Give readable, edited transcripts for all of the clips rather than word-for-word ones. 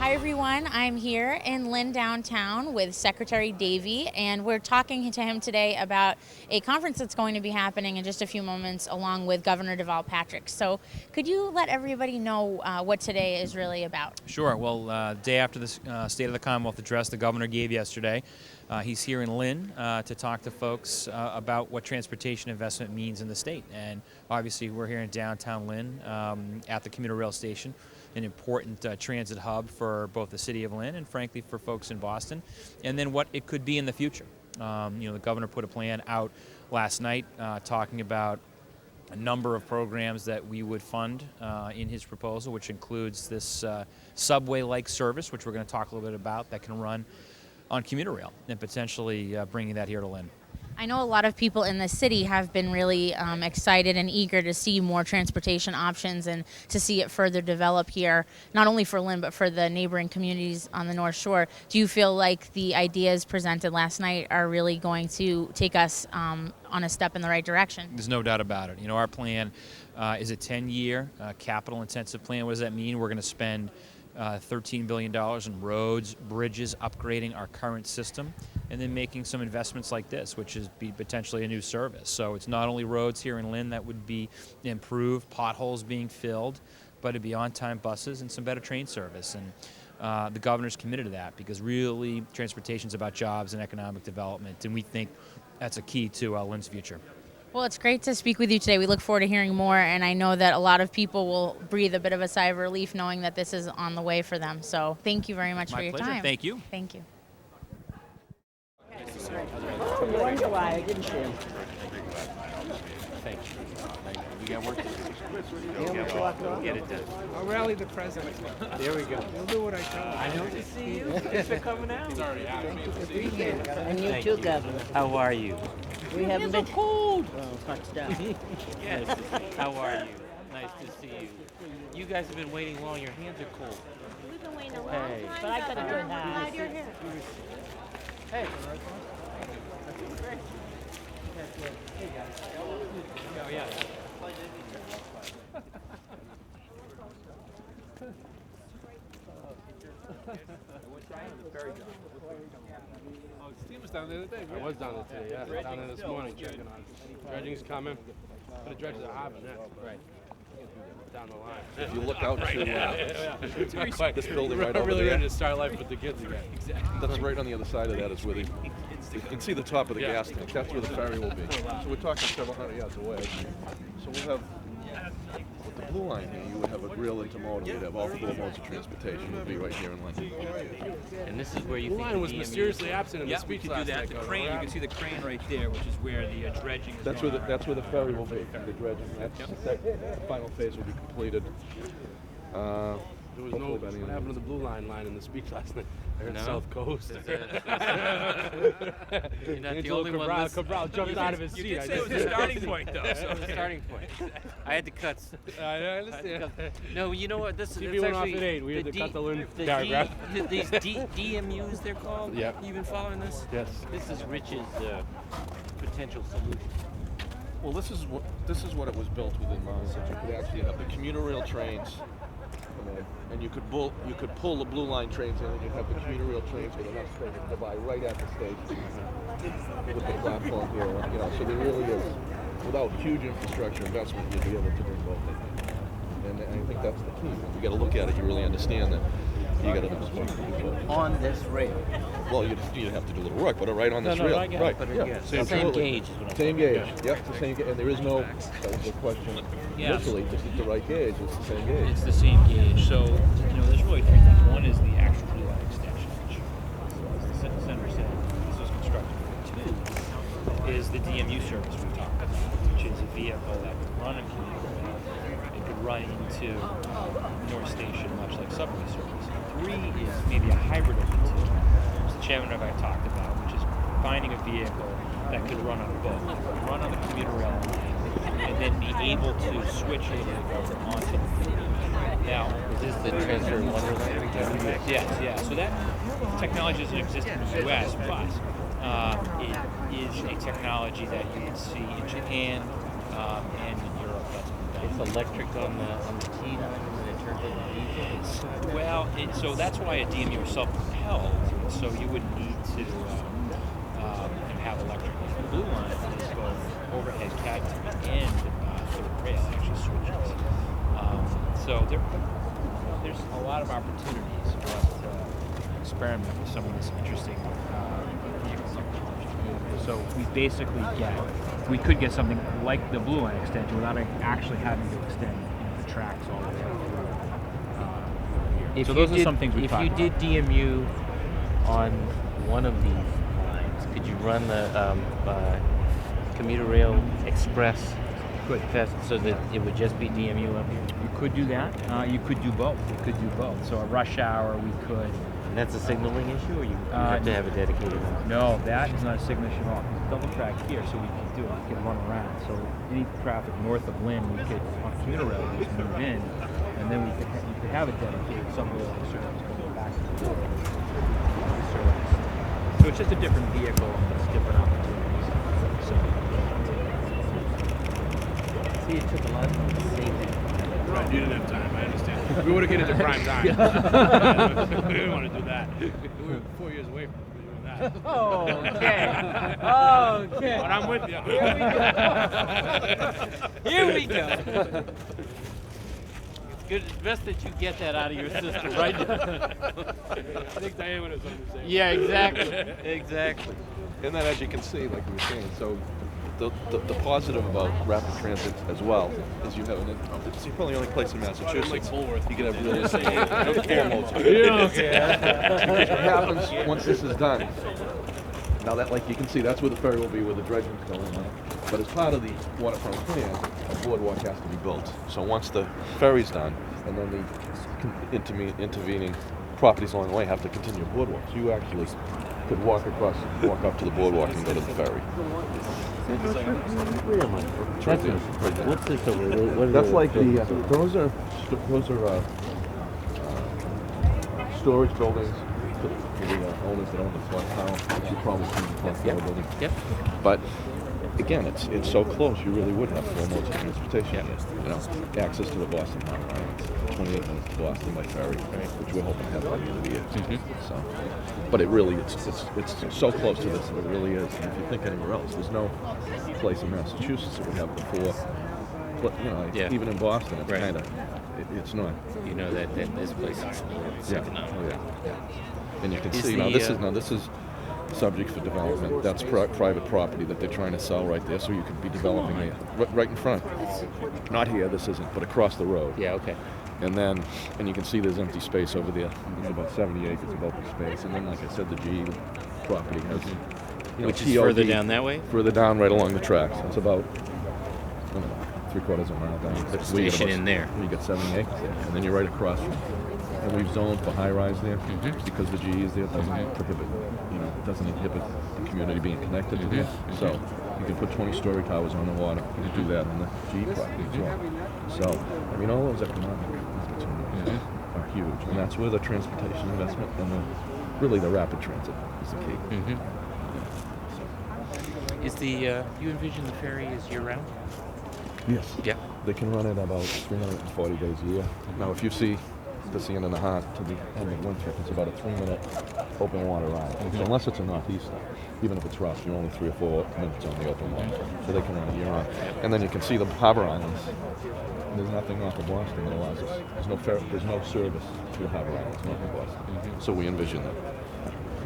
Hi everyone, I'm here in Lynn downtown with Secretary Davey, and we're talking to him today about a conference that's going to be happening in just a few moments along with Governor Deval Patrick. So could you let everybody know what today is really about? Sure. Well, day after the State of the Commonwealth address the governor gave yesterday, he's here in Lynn to talk to folks about what transportation investment means in the state. And obviously we're here in downtown Lynn at the commuter rail station, an important transit hub for both the city of Lynn and frankly for folks in Boston, and then what it could be in the future. The governor put a plan out last night talking about a number of programs that we would fund in his proposal, which includes this subway-like service, which we're going to talk a little bit about, that can run on commuter rail, and potentially bringing that here to Lynn. I know a lot of people in the city have been really excited and eager to see more transportation options and to see it further develop here, not only for Lynn, but for the neighboring communities on the North Shore. Do you feel like the ideas presented last night are really going to take us on a step in the right direction? There's no doubt about it. Our plan is a 10-year capital-intensive plan. What does that mean? We're going to spend $13 billion in roads, bridges, upgrading our current system, and then making some investments like this, which is potentially a new service. So it's not only roads here in Lynn that would be improved, potholes being filled, but it'd be on-time buses and some better train service. And the governor's committed to that because really transportation is about jobs and economic development, and we think that's a key to Lynn's future. Well, it's great to speak with you today. We look forward to hearing more, and I know that a lot of people will breathe a bit of a sigh of relief knowing that this is on the way for them. So thank you very much for your My pleasure. time. Thank you. Thank you. You won July, didn't you? Thank you. We got work to do. We'll Get it done. I'll rally the president. There we go. We'll do what I tell him. I know to see you. Thanks for coming out. And you too, Governor. How are you? We haven't been cold. Oh, hot stuff. Yes. How are you? Nice to see you. You guys have been waiting long. Your hands are cold. We've been waiting a long Hey. time. But I got a good I'm hat. glad you're here. Hey. Oh, yeah. Oh, Steve was down there the other day. I was down there today, yeah. Down there this morning checking on it. Dredging's coming. For the dredges are harbor next. Right. Down the line. If you look out to this building right We're over really there, ready to start life with the kids again. that's right on the other side of that is where you can see the top of the gas tank. That's where the ferry will be. So we're talking several hundred yards away. So we'll have, with the blue line here, you would have a real intermodal. You'd have all four modes of transportation. It would be right here in Lynn. And this is where you The think line the was DMU mysteriously absent in the Yeah, we speech could do last that. night. The Governor. crane, you can see the crane right there, which is where the dredging is That's going where on. that's where the ferry will be. The dredging. That final phase will be completed. There was no, Hopefully by the what end. happened to the blue line in the speech last night? I heard No? South Coast. You're not the Angelo only one Cabral, listening. Cabral jumped out of his seat. You did I say it was just- a starting point, though. So It's a starting point. I had to cut. I understand. No, you know what? This is TV it's went off actually at 8. We had to D- cut the Lynn the paragraph. These DMUs, they're called. Yep. You been following this? Yes. This is Rich's potential solution. Well, this is what it was built within mind. That you could actually have the commuter rail trains come in, and you could pull the blue line trains in, and you'd have the commuter rail trains with enough space to buy right at the station with the platform here. So there really is, without huge infrastructure investment, you'd be able to do both. And I think that's the key. If you got to look at it, you really understand that you got enough space to do both. On this rail. Well, you'd have to do a little work, but right on this No, rail. I get it, Right. but Yeah. yeah, Same same gauge is what I'm Same talking gauge. Yep, it's the same gauge. And there is no, that was the question Yeah. initially, this is the right gauge, it's the same gauge. It's the same gauge. So, there's really three things. One is the actual blue line extension, which, as the senator said, this was constructed for. Two is the DMU service we talked about, which is a vehicle that could run a commuter rail. It could run into North Station, much like subway service. Three is maybe a hybrid of the two, which the chairman and I talked about, which is finding a vehicle that could run on both, run on the commuter rail line, and then be able to switch over onto the blue line. Now, Is this the transfer Wonderland? yes, yeah. So that technology doesn't exist in the U.S., but it is a technology that you can see in Japan and in Europe. That's been done. It's electric on the T line and then it electric or diesel? Well, so that's why a DMU is self-propelled, so you wouldn't need to have electric. The blue line is both overhead cat and third rail, actually switches. So there's a lot of opportunities for us to experiment with some of this interesting vehicle technology. So we could get something like the blue line extension without actually having to extend the tracks all the way up. So those are some things we If talked you about. did DMU on one of these lines, could you run the commuter rail express fast so that it would just be DMU up here? You could do that. You could do both. So a rush hour, we could. And that's a signaling issue, or you have to have a dedicated one? No, that is not a signature at all. It's double track here, so we can do it. We can run around. So any traffic north of Lynn, we could on a commuter rail just move in, and then we could have a dedicated subway service going back to the service. So it's just a different vehicle and it's different opportunities. So. See, it took a lot of time to save it. Right, you didn't have time, I understand. We would have get into prime time. We didn't want to do that. We were 4 years away from doing that. Okay. But I'm with you. Here we go. Good. It's best that you get that out of your system right now. I think Diane would have something to say. Yeah, exactly. And then, as you can see, like we were saying, so the positive about rapid transit as well is you have it's probably the only place in Massachusetts you can have really four modes. What happens once this is done? Now that, like you can see, that's where the ferry will be, where the dredging's going on. But as part of the waterfront plan, a boardwalk has to be built. So once the ferry's done, and then the intervening properties along the way have to continue boardwalk. So you actually could walk up to the boardwalk and go to the ferry. Wait a minute. What's this over there? What That's like those are storage buildings for the owners that own the clock tower. You probably seen the clock tower building. Yep. But again, it's so close. You really would have four modes of transportation. You know, access to the Boston Harbor Line. It's 28 minutes to Boston by ferry, which we're hoping to have by the end of the year. So, but it really it's so close to this. It really is. And if you think anywhere else, there's no place in Massachusetts that would have the four. But you know, even in Boston, it's kind of it's not. You know that this place is second now. Oh yeah. And you can see this is subject for development. That's private property that they're trying to sell right there, so you could be developing it right in front. Not here, this isn't, but across the road. Yeah, okay. And you can see there's empty space over there. There's about 70 acres of open space. And then, like I said, the GE property has, Which is further down that way? Further down, right along the tracks. It's about, I don't know, 3/4 of a mile down. Station in there. You get 70 acres there. And then you're right across from, and we've zoned for high rise there because the GE is there. It doesn't prohibit, doesn't inhibit the community being connected to there. So you can put 20-story towers on the water. You can do that on the GE property as well. So, I mean, all those economic opportunities are huge. And that's where the transportation investment and really the rapid transit is the key. Is you envision the ferry as year-round? Yes. Yeah. They can run it about 340 days a year. Now, if you see this end in the heart to the end of winter, it's about a 3-minute open water ride. So unless it's a northeaster, even if it's rough, you're only 3 or 4 minutes on the open water. So they can run it year round. And then you can see the harbor islands. There's nothing off of Boston that allows us. There's no service to the harbor islands north of Boston. So we envision that.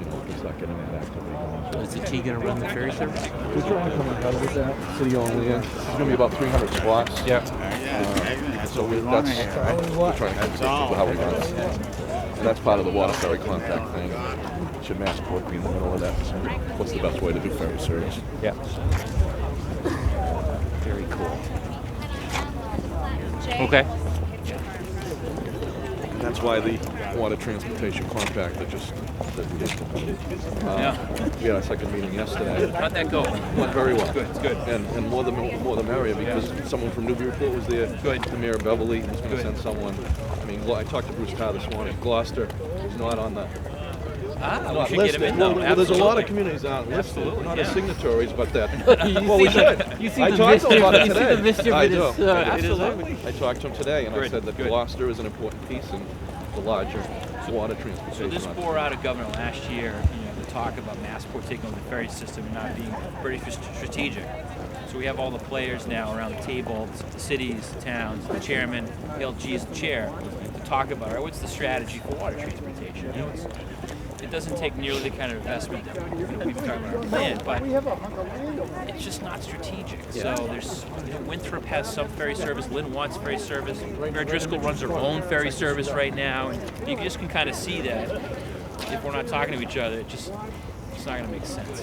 We can start getting that activity going. Is the T going to run the ferry service? We're trying to come together with that. City-owned land. There's going to be about 300 spots. So we're trying to come together with how we run it. And that's part of the water ferry contract thing. Should Massport be in the middle of that? So what's the best way to do ferry service? Yeah. Very cool. Okay. And that's why the water transportation compact that we just we had our second meeting yesterday. How'd that go? Went very well. Good, it's good. And more the merrier because someone from Newburyport was there. Good. The Mayor Beverly was going to send someone. I mean, I talked to Bruce Carr this morning. Gloucester is not on the Ah, we not should get listed. him in though. Well, there's a lot of Absolutely. communities aren't listed, Absolutely, not yeah. as signatories, but that. You Well, we see the- should. you see I the talked to him about it mischief- you see today. the mischief I it do. is, I do. Absolutely. I talked to him today, and I Good, said that good. Gloucester is an important piece in the larger water So transportation. this bore out of Governor last year, the talk about Massport taking over the ferry system and not being very strategic. So we have all the players now around the table, the cities, the towns, the chairman, LG is the chair, to talk about, all right, what's the strategy for water transportation? It doesn't take nearly the kind of investment that we've been talking about our plan, but it's just not strategic. So there's, Winthrop has some ferry service, Lynn wants ferry service, Mayor Driscoll runs her own ferry service right now, and you just can kind of see that if we're not talking to each other, it's not going to make sense.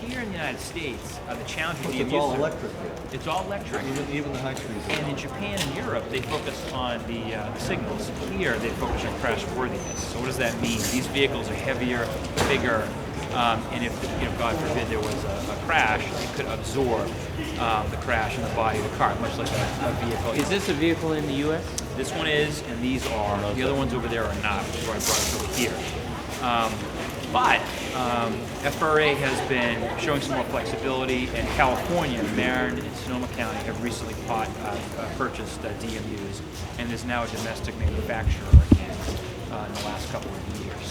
Here in the United States, the challenge with DMUs It's all electric. It's all electric. Even the high streets. And in Japan and Europe, they focus on the signals. Here, they focus on crash worthiness. So what does that mean? These vehicles are heavier, bigger, and if, God forbid, there was a crash, it could absorb the crash in the body of the car, much like a vehicle. Is this a vehicle in the U.S.? This one is, and these are. The other ones over there are not, which is why I brought it over here. But FRA has been showing some more flexibility, and California, Marin and Sonoma County have recently purchased DMUs, and there's now a domestic manufacturer again in the last couple of years.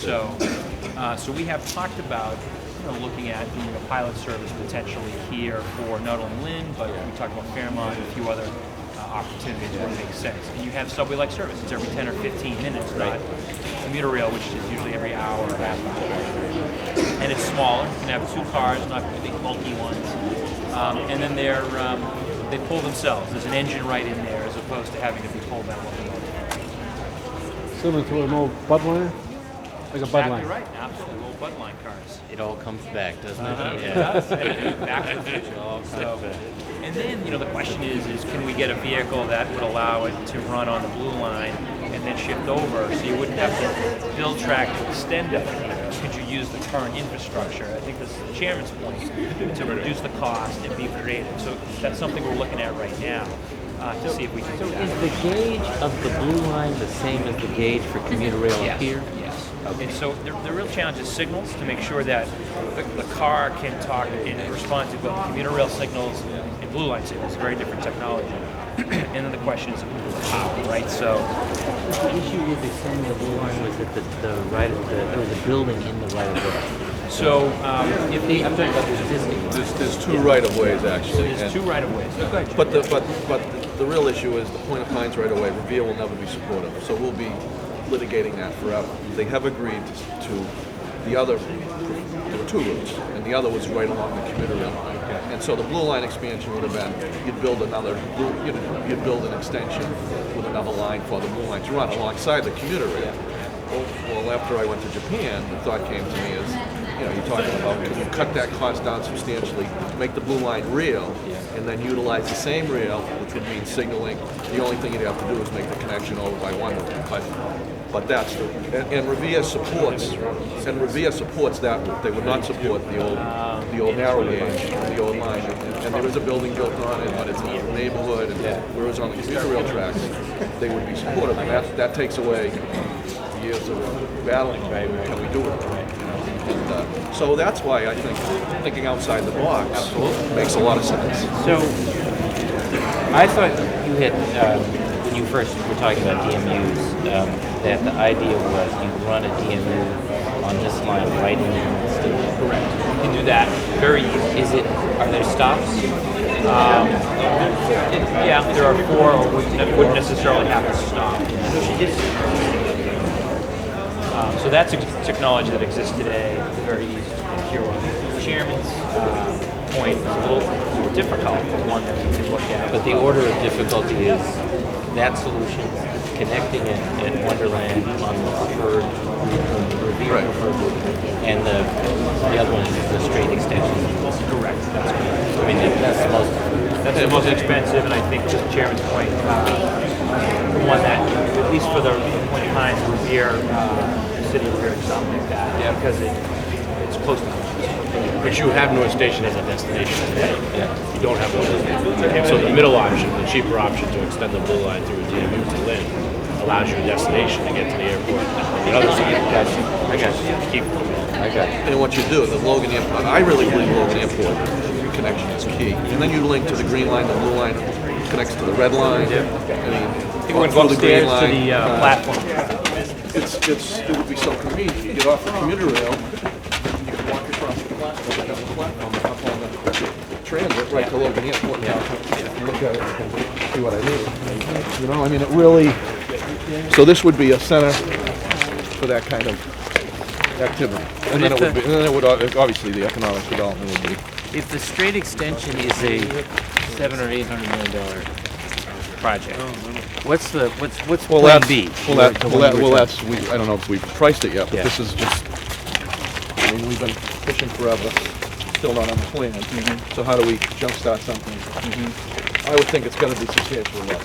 So we have talked about looking at doing a pilot service potentially here for not only Lynn, but we talked about Fairmont and a few other opportunities where it makes sense. And you have subway-like service. It's every 10 or 15 minutes, not commuter rail, which is usually every hour or half hour. And it's smaller. You can have 2 cars, not big bulky ones. And then they pull themselves. There's an engine right in there as opposed to having to be pulled by a locomotive. Similar to an old Budliner? Like a Exactly right. Absolutely. Old Budline cars. It all comes back, doesn't it? It does. Back to the future. And then, the question is can we get a vehicle that would allow it to run on the blue line and then shift over so you wouldn't have to build track to extend it? Could you use the current infrastructure? I think this is the chairman's point, to reduce the cost and be creative. So that's something we're looking at right now to see if we can do that. Is the gauge of the blue line the same as the gauge for commuter rail Yes. here? Yes. And so the real challenge is signals, to make sure that the car can talk and respond to both commuter rail signals and blue line signals, very different technology. And then the question is how, right? So The issue with extending the blue line was that there was a building in the right of way. So If I'm talking about the existing. There's 2 right-of-ways, actually. there's 2 right-of-ways. But the real issue is the Point of Pines right-of-way. Revere will never be supportive, so we'll be litigating that forever. They have agreed to the other. There were 2 routes, and the other was right along the commuter rail line. And so the blue line expansion would have been you'd build an extension with another line for the blue line to run alongside the commuter rail. Well, after I went to Japan, the thought came to me is, you're talking about can you cut that cost down substantially, make the blue line real, and then utilize the same rail, which would mean signaling. The only thing you'd have to do is make the connection over by one. But that's and Revere supports that route. They would not support the old narrow gauge, the old line. And there is a building built on it, but it's in a neighborhood. And whereas on the commuter rail tracks, they would be supportive. And that takes away years of battling. Can we do it? And, so that's why I think thinking outside the box makes a lot of sense. So I thought you had, when you first were talking about DMUs, that the idea was you run a DMU on this line right in the station. Correct. You can do that very easily. Are there stops? Yeah, there are 4 that wouldn't necessarily have to stop. So that's a technology that exists today. It's very easy to procure. The chairman's point is a little more difficult, but one that we can look at. But the order of difficulty is that solution, connecting it at Wonderland on the preferred, Revere preferred route, and the other one is the straight extension. Correct. That's correct. I mean, that's the most. That's the most expensive, and I think just the chairman's point, the one that, at least for the Point of Pines, Revere, the city of Revere, something like that. Yeah, because it's close to home. But you have North Station as a destination today. Yeah. You don't have one. So the middle option, the cheaper option to extend the blue line through a DMU to Lynn allows you a destination to get to the airport. The other side, I guess, keep I got you. And what you do, the Logan Airport, I really believe Logan Airport connection is key. And then you link to the green line, the blue line connects to the red line. Yeah. I mean, You went through the green upstairs to line. the platform. It would be so convenient. You get off the commuter rail, you can walk across the platform, down the platform, up on the transit, right to Logan Airport. Yeah. Look at it and see what I mean. You know, I mean, it really. So this would be a center for that kind of activity, and then it would obviously the economic development would be. If the straight extension is a $700 or $800 million project, what's plan B? That's I don't know if we've priced it yet. But Yeah. this is just. I mean, we've been fishing forever, still not on the plan. So how do we jumpstart something? I would think it's going to be substantially less.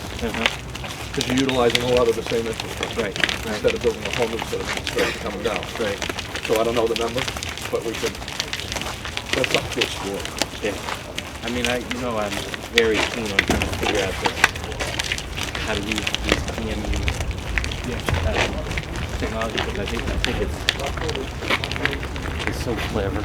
Because you're utilizing a lot of the same infrastructure. Right. Instead of building a whole new set of infrastructure coming down. Right. So I don't know the number, but we could. That's something to explore. Yeah. I mean, I'm very keen on trying to figure out how to use these DMU technology, because I think it's so clever.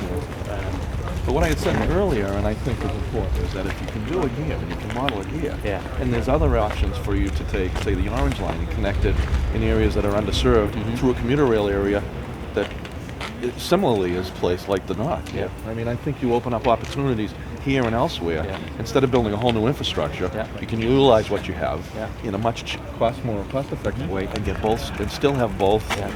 But what I had said earlier, and I think is important, is that if you can do it here, and you can model it here, Yeah. and there's other options for you to take, say, the orange line and connect it in areas that are underserved through a commuter rail area that similarly is placed like the north. Yeah. I mean, I think you open up opportunities here and elsewhere. Yeah. Instead of building a whole new infrastructure, Yeah. you can utilize what you have Yeah. in a much more cost-effective way and get both, and still have both. Yeah.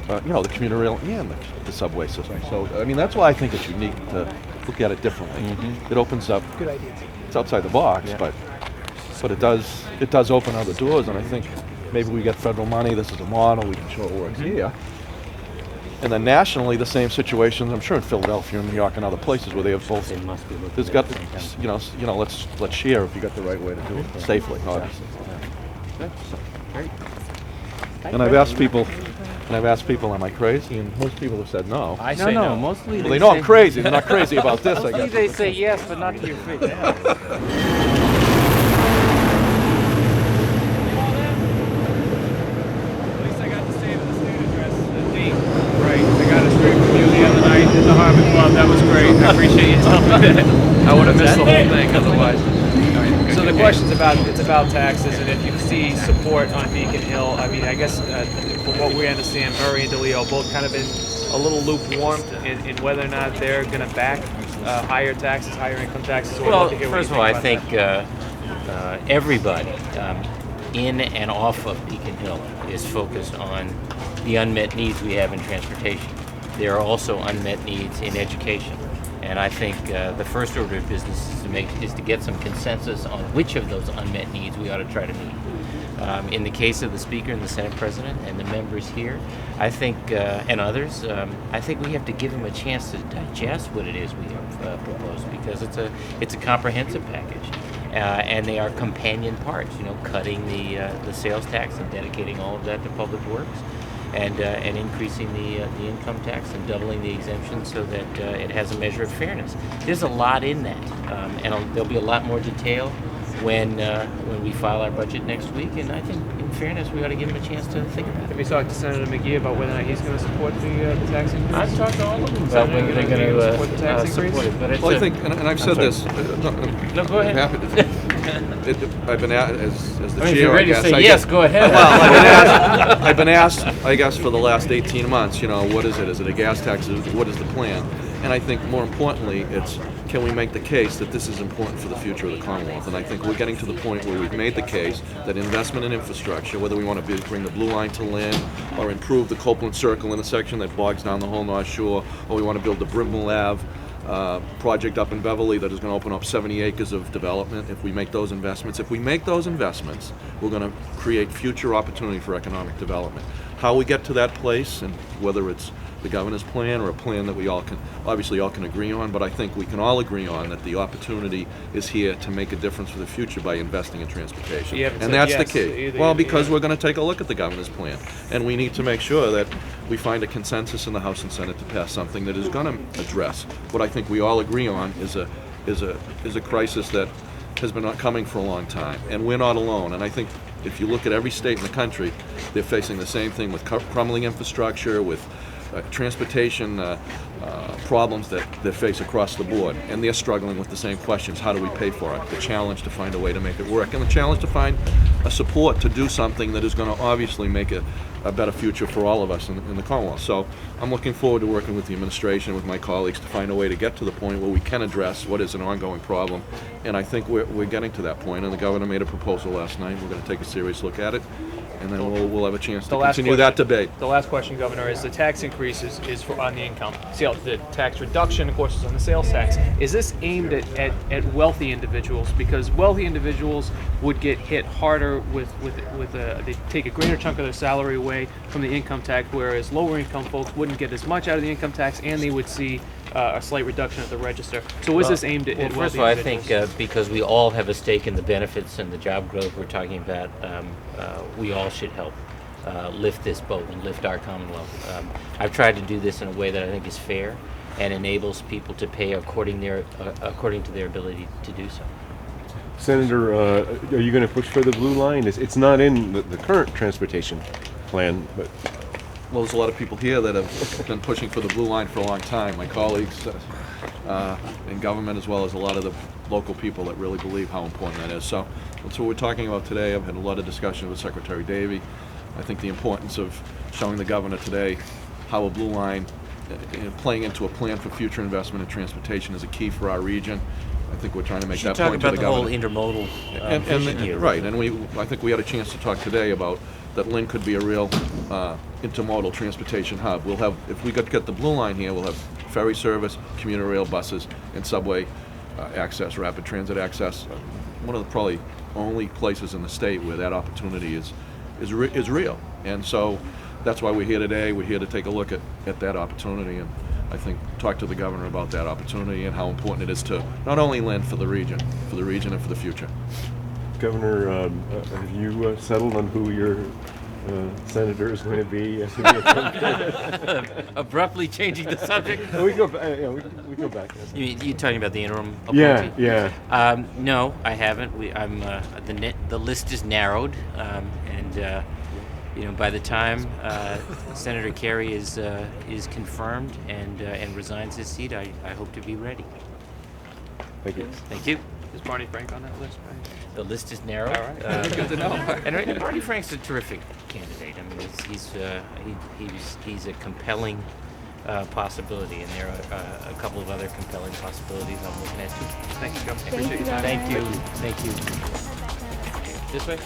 The commuter rail and the subway system. So, I mean, that's why I think it's unique to look at it differently. It opens up. Good idea. It's outside the box, but it does open other doors, and I think maybe we get federal money. This is a model. We can show it works here. And then nationally, the same situations. I'm sure in Philadelphia, and New York, and other places where they have both. They must be looking There's at got, the same time. let's share if you got the right way to do it safely, obviously. Great. And I've asked people, am I crazy? And most people have said no. I say no. Mostly Well, they know I'm crazy. They're not crazy about this, I Mostly guess. they say yes, but not to your face. At least I got to stay with the state address, the date. Right. I got a straight from you the other night at the Harvard Club. That was great. I appreciate you telling me that. I would have missed the whole thing otherwise. So the question's about taxes, and if you see support on Beacon Hill. I mean, I guess from what we understand, Murray and DeLeo both kind of been a little lukewarm in whether or not they're going to back higher taxes, higher income taxes. So I'd love Well, to hear what first you of all, I about think that. everybody in and off of Beacon Hill is focused on the unmet needs we have in transportation. There are also unmet needs in education. And I think the first order of business is to get some consensus on which of those unmet needs we ought to try to meet. In the case of the Speaker and the Senate President and the members here, I think, and others, I think we have to give them a chance to digest what it is we have proposed, because it's a comprehensive package. And they are companion parts, cutting the sales tax and dedicating all of that to public works. And increasing the income tax and doubling the exemption so that it has a measure of fairness. There's a lot in that, and there'll be a lot more detail when we file our budget next week. And I think, in fairness, we ought to give him a chance to think about it. Have you talked to Senator McGee about whether or not he's going to support the tax increase? I've talked to all of them about whether they're going to support the tax increase? support it. But it's Well, I think, and I've said this. No, go ahead. I'm happy to. I've been as the I mean, if chair. you're ready I to guess, say I yes, guess- go ahead. Well, I've been asked, I guess, for the last 18 months, what is it? Is it a gas tax? What is the plan? And I think more importantly, it's can we make the case that this is important for the future of the Commonwealth? And I think we're getting to the point where we've made the case that investment in infrastructure, whether we want to bring the Blue Line to Lynn or improve the Copeland Circle intersection that bogs down the whole North Shore, or we want to build the Brimble Ave project up in Beverly that is going to open up 70 acres of development. If we make those investments, we're going to create future opportunity for economic development. How we get to that place, and whether it's the governor's plan or a plan that we all can agree on, but I think we can all agree on that the opportunity is here to make a difference for the future by investing in transportation. You haven't And said that's yes the key. either. Well, because we're going to take a look at the governor's plan, and we need to make sure that we find a consensus in the House and Senate to pass something that is going to address what I think we all agree on is a crisis that has been coming for a long time, and we're not alone. And I think if you look at every state in the country, they're facing the same thing with crumbling infrastructure, with transportation problems that face across the board, and they're struggling with the same questions. How do we pay for it? The challenge to find a way to make it work, and the challenge to find a support to do something that is going to obviously make it a better future for all of us in the Commonwealth. So I'm looking forward to working with the administration, with my colleagues, to find a way to get to the point where we can address what is an ongoing problem, and I think we're getting to that point, and the governor made a proposal last night. We're going to take a serious look at it, and then we'll have a chance to continue that debate. The last question, Governor, is the tax increase is for on the income. The tax reduction, of course, is on the sales tax. Is this aimed at wealthy individuals? Because wealthy individuals would get hit harder with they take a greater chunk of their salary away from the income tax, whereas lower income folks wouldn't get as much out of the income tax, and they would see a slight reduction at the register. So is this aimed at wealthy first of all, I individuals? think because we all have a stake in the benefits and the job growth we're talking about, we all should help lift this boat and lift our Commonwealth. I've tried to do this in a way that I think is fair and enables people to pay according to their ability to do so. Senator, are you going to push for the blue line? It's not in the current transportation plan, but Well, there's a lot of people here that have been pushing for the blue line for a long time. My colleagues in government, as well as a lot of the local people that really believe how important that is. So that's what we're talking about today. I've had a lot of discussion with Secretary Davey. I think the importance of showing the governor today how a blue line playing into a plan for future investment in transportation is a key for our region. I think we're trying to make that point to the governor. Talk about the whole intermodal vision here. Right, and I think we had a chance to talk today about that Lynn could be a real intermodal transportation hub. We'll have, if we get the blue line here, we'll have ferry service, commuter rail buses, and subway access, rapid transit access. One of the probably only places in the state where that opportunity is real. And so that's why we're here today. We're here to take a look at that opportunity, and I think talk to the governor about that opportunity and how important it is to not only Lynn, for the region and for the future. Governor, have you settled on who your senator is going to be? Abruptly changing the subject. we go back. You talking about the interim appointee? Yeah. No, I haven't. The list is narrowed, and by the time Senator Kerry is confirmed and resigns his seat, I hope to be ready. Thank you. Thank you. Is Barney Frank on that list? Right? The list is narrowed. All right. Good to know. And Barney Frank's a terrific candidate. I mean, he's a compelling possibility, and there are a couple of other compelling possibilities I'm looking at too. Thank you, Governor. Appreciate your time. Thank you. This way.